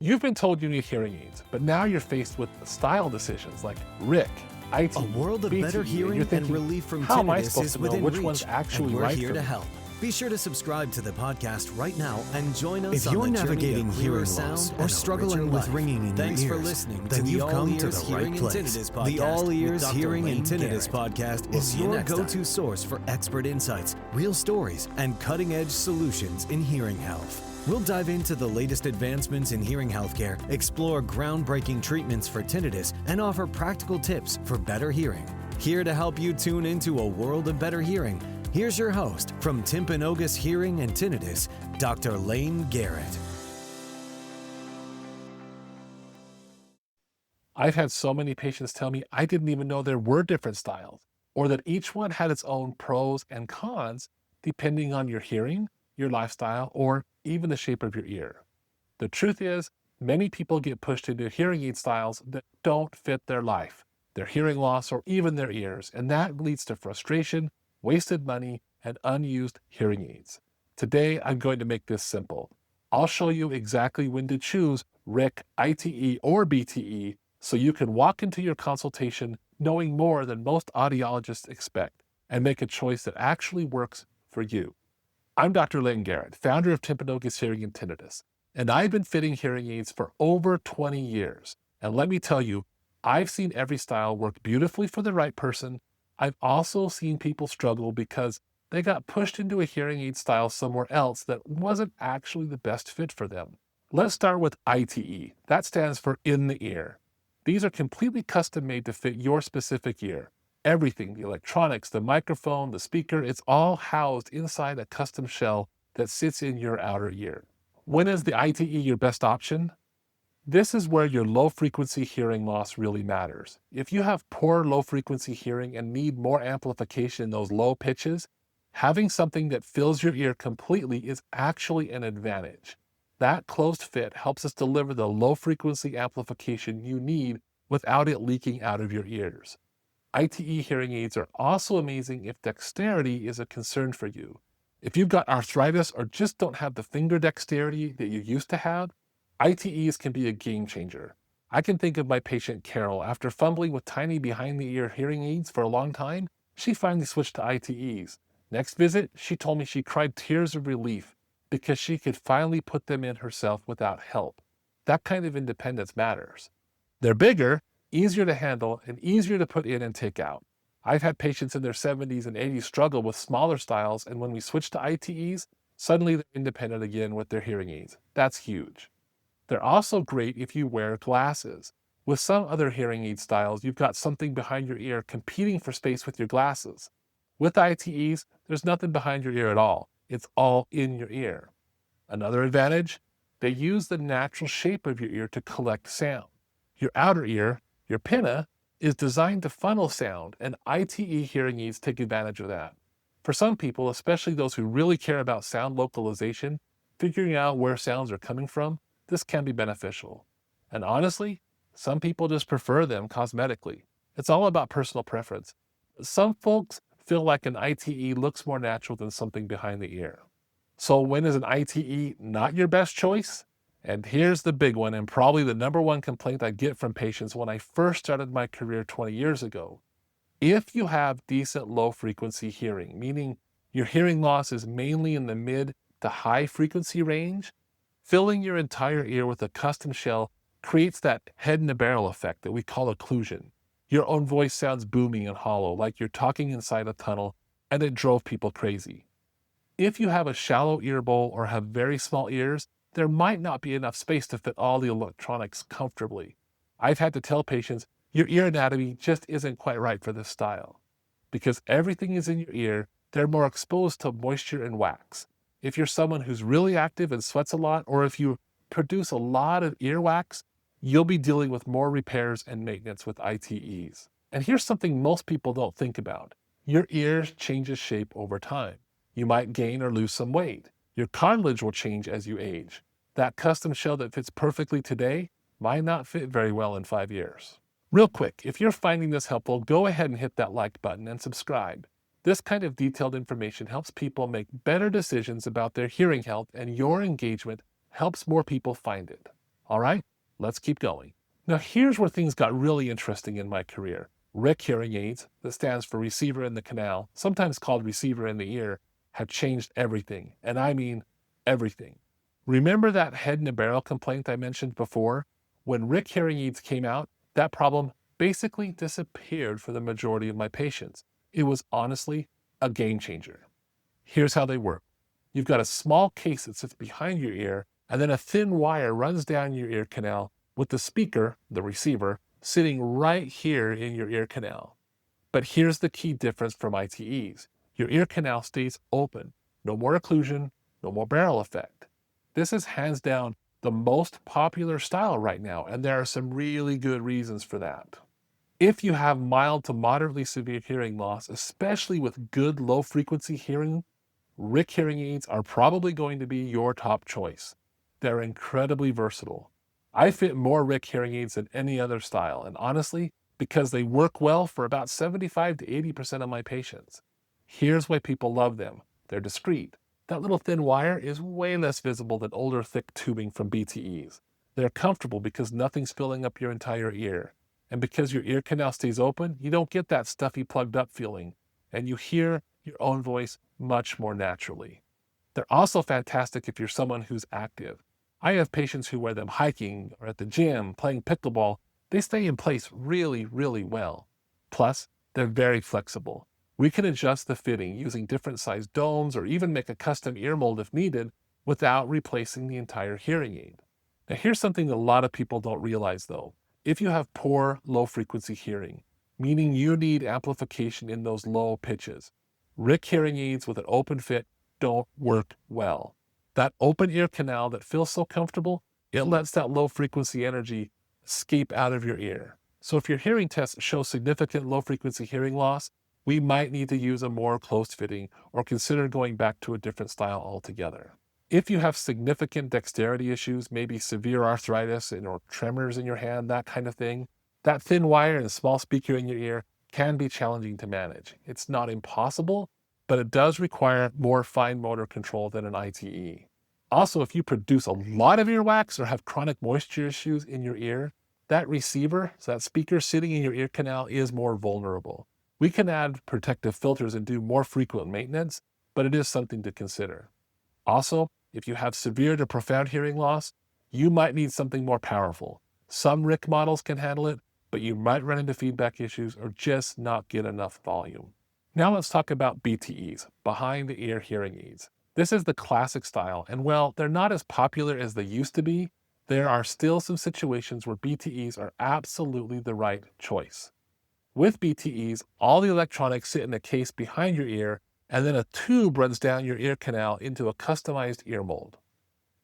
You've been told you need hearing aids, but now you're faced with style decisions like RIC, IT, A world of BTE, better and hearing you're and thinking, relief from how am I tinnitus supposed is to know within which reach, one's actually and we're right here for to me? help. Be sure to subscribe to the podcast right now and join us If on you're the journey navigating of hearing clearer loss sound or and a struggling richer with life. ringing in your Thanks for ears, listening then to the you've come to All-Ears the Hearing right and place. Tinnitus Podcast. The All with Ears Dr. Hearing Layne and Tinnitus Garrett. Podcast We'll is see you your next time. go-to source for expert insights, real stories, and cutting-edge solutions in hearing health. We'll dive into the latest advancements in hearing healthcare, explore groundbreaking treatments for tinnitus, and offer practical tips for better hearing. Here to help you tune into a world of better hearing, here's your host from Timpanogos Hearing and Tinnitus, Dr. Layne Garrett. I've had so many patients tell me I didn't even know there were different styles, or that each one had its own pros and cons depending on your hearing, your lifestyle, or even the shape of your ear. The truth is, many people get pushed into hearing aid styles that don't fit their life, their hearing loss, or even their ears, and that leads to frustration, wasted money, and unused hearing aids. Today, I'm going to make this simple. I'll show you exactly when to choose RIC, ITE, or BTE so you can walk into your consultation knowing more than most audiologists expect and make a choice that actually works for you. I'm Dr. Layne Garrett, founder of Timpanogos Hearing and Tinnitus, and I've been fitting hearing aids for over 20 years. And let me tell you, I've seen every style work beautifully for the right person. I've also seen people struggle because they got pushed into a hearing aid style somewhere else that wasn't actually the best fit for them. Let's start with ITE. That stands for in the ear. These are completely custom made to fit your specific ear. Everything, the electronics, the microphone, the speaker, it's all housed inside a custom shell that sits in your outer ear. When is the ITE your best option? This is where your low-frequency hearing loss really matters. If you have poor low-frequency hearing and need more amplification in those low pitches, having something that fills your ear completely is actually an advantage. That closed fit helps us deliver the low-frequency amplification you need without it leaking out of your ears. ITE hearing aids are also amazing if dexterity is a concern for you. If you've got arthritis or just don't have the finger dexterity that you used to have, ITEs can be a game changer. I can think of my patient Carol. After fumbling with tiny behind-the-ear hearing aids for a long time, she finally switched to ITEs. Next visit, she told me she cried tears of relief because she could finally put them in herself without help. That kind of independence matters. They're bigger, easier to handle, and easier to put in and take out. I've had patients in their 70s and 80s struggle with smaller styles, and when we switch to ITEs, suddenly they're independent again with their hearing aids. That's huge. They're also great if you wear glasses. With some other hearing aid styles, you've got something behind your ear competing for space with your glasses. With ITEs, there's nothing behind your ear at all. It's all in your ear. Another advantage, they use the natural shape of your ear to collect sound. Your outer ear, your pinna, is designed to funnel sound, and ITE hearing aids take advantage of that. For some people, especially those who really care about sound localization, figuring out where sounds are coming from, this can be beneficial. And honestly, some people just prefer them cosmetically. It's all about personal preference. Some folks feel like an ITE looks more natural than something behind the ear. So when is an ITE not your best choice? And here's the big one, and probably the number one complaint I get from patients when I first started my career 20 years ago. If you have decent low frequency hearing, meaning your hearing loss is mainly in the mid to high frequency range, filling your entire ear with a custom shell creates that head in a barrel effect that we call occlusion. Your own voice sounds booming and hollow, like you're talking inside a tunnel, and it drove people crazy. If you have a shallow ear bowl or have very small ears, there might not be enough space to fit all the electronics comfortably. I've had to tell patients, your ear anatomy just isn't quite right for this style. Because everything is in your ear, they're more exposed to moisture and wax. If you're someone who's really active and sweats a lot, or if you produce a lot of earwax, you'll be dealing with more repairs and maintenance with ITEs. And here's something most people don't think about. Your ear changes shape over time. You might gain or lose some weight. Your cartilage will change as you age. That custom shell that fits perfectly today might not fit very well in 5 years. Real quick, if you're finding this helpful, go ahead and hit that like button and subscribe. This kind of detailed information helps people make better decisions about their hearing health, and your engagement helps more people find it. All right, let's keep going. Now, here's where things got really interesting in my career. RIC hearing aids, that stands for receiver in the canal, sometimes called receiver in the ear, have changed everything, and I mean everything. Remember that head in a barrel complaint I mentioned before? When RIC hearing aids came out, that problem basically disappeared for the majority of my patients. It was honestly a game changer. Here's how they work. You've got a small case that sits behind your ear, and then a thin wire runs down your ear canal with the speaker, the receiver, sitting right here in your ear canal. But here's the key difference from ITEs. Your ear canal stays open. No more occlusion, no more barrel effect. This is hands down the most popular style right now, and there are some really good reasons for that. If you have mild to moderately severe hearing loss, especially with good low frequency hearing, RIC hearing aids are probably going to be your top choice. They're incredibly versatile. I fit more RIC hearing aids than any other style, and honestly, because they work well for about 75 to 80% of my patients. Here's why people love them. They're discreet. That little thin wire is way less visible than older thick tubing from BTEs. They're comfortable because nothing's filling up your entire ear. And because your ear canal stays open, you don't get that stuffy plugged up feeling, and you hear your own voice much more naturally. They're also fantastic if you're someone who's active. I have patients who wear them hiking or at the gym, playing pickleball. They stay in place really, really well. Plus, they're very flexible. We can adjust the fitting using different sized domes or even make a custom ear mold if needed without replacing the entire hearing aid. Now, here's something a lot of people don't realize though. If you have poor low frequency hearing, meaning you need amplification in those low pitches, RIC hearing aids with an open fit don't work well. That open ear canal that feels so comfortable, it lets that low frequency energy escape out of your ear. So if your hearing tests show significant low frequency hearing loss, we might need to use a more closed fitting or consider going back to a different style altogether. If you have significant dexterity issues, maybe severe arthritis or tremors in your hand, that kind of thing, that thin wire and small speaker in your ear can be challenging to manage. It's not impossible, but it does require more fine motor control than an ITE. Also, if you produce a lot of earwax or have chronic moisture issues in your ear, that receiver, so that speaker sitting in your ear canal, is more vulnerable. We can add protective filters and do more frequent maintenance, but it is something to consider. Also, if you have severe to profound hearing loss, you might need something more powerful. Some RIC models can handle it, but you might run into feedback issues or just not get enough volume. Now let's talk about BTEs, behind the ear hearing aids. This is the classic style, and while they're not as popular as they used to be, there are still some situations where BTEs are absolutely the right choice. With BTEs, all the electronics sit in a case behind your ear, and then a tube runs down your ear canal into a customized ear mold.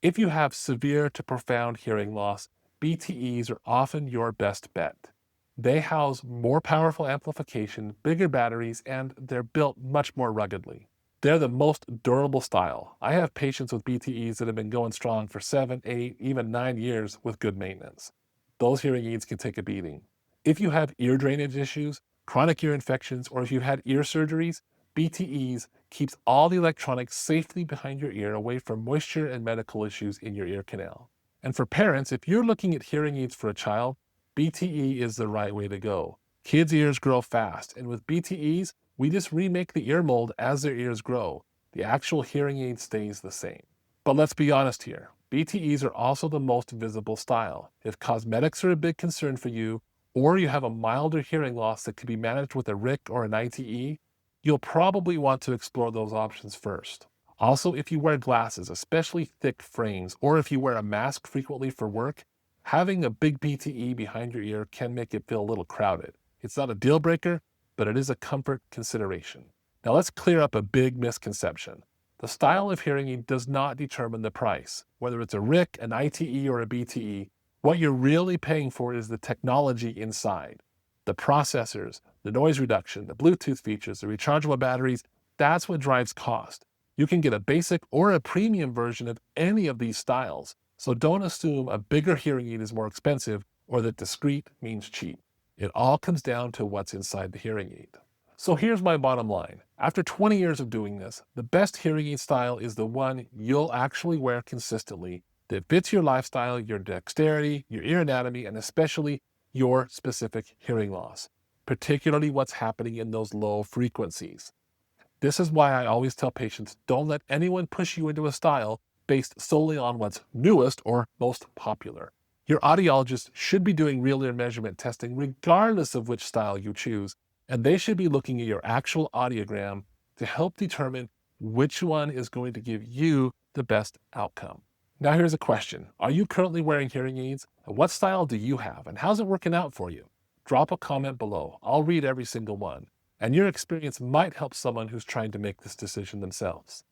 If you have severe to profound hearing loss, BTEs are often your best bet. They house more powerful amplification, bigger batteries, and they're built much more ruggedly. They're the most durable style. I have patients with BTEs that have been going strong for 7, 8, even 9 years with good maintenance. Those hearing aids can take a beating. If you have ear drainage issues, chronic ear infections, or if you've had ear surgeries, BTEs keeps all the electronics safely behind your ear away from moisture and medical issues in your ear canal. And for parents, if you're looking at hearing aids for a child, BTE is the right way to go. Kids' ears grow fast, and with BTEs, we just remake the ear mold as their ears grow. The actual hearing aid stays the same. But let's be honest here, BTEs are also the most visible style. If cosmetics are a big concern for you, or you have a milder hearing loss that can be managed with a RIC or an ITE, you'll probably want to explore those options first. Also, if you wear glasses, especially thick frames, or if you wear a mask frequently for work, having a big BTE behind your ear can make it feel a little crowded. It's not a deal breaker, but it is a comfort consideration. Now let's clear up a big misconception. The style of hearing aid does not determine the price. Whether it's a RIC, an ITE, or a BTE, what you're really paying for is the technology inside. The processors, the noise reduction, the Bluetooth features, the rechargeable batteries, that's what drives cost. You can get a basic or a premium version of any of these styles, so don't assume a bigger hearing aid is more expensive or that discreet means cheap. It all comes down to what's inside the hearing aid. So here's my bottom line. After 20 years of doing this, the best hearing aid style is the one you'll actually wear consistently, that fits your lifestyle, your dexterity, your ear anatomy, and especially your specific hearing loss, particularly what's happening in those low frequencies. This is why I always tell patients, don't let anyone push you into a style based solely on what's newest or most popular. Your audiologist should be doing real ear measurement testing regardless of which style you choose, and they should be looking at your actual audiogram to help determine which one is going to give you the best outcome. Now here's a question. Are you currently wearing hearing aids? And what style do you have? And how's it working out for you? Drop a comment below. I'll read every single one. And your experience might help someone who's trying to make this decision themselves.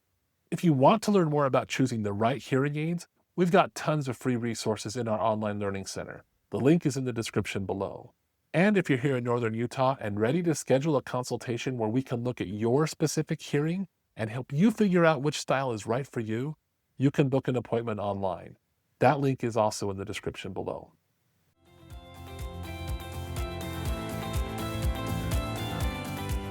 If you want to learn more about choosing the right hearing aids, we've got tons of free resources in our online learning center. The link is in the description below. And if you're here in Northern Utah and ready to schedule a consultation where we can look at your specific hearing and help you figure out which style is right for you, you can book an appointment online. That link is also in the description below.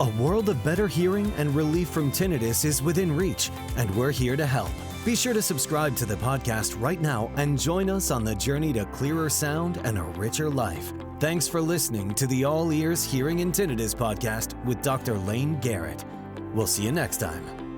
A world of better hearing and relief from tinnitus is within reach, and we're here to help. Be sure to subscribe to the podcast right now and join us on the journey to clearer sound and a richer life. Thanks for listening to the All Ears Hearing and Tinnitus podcast with Dr. Layne Garrett. We'll see you next time.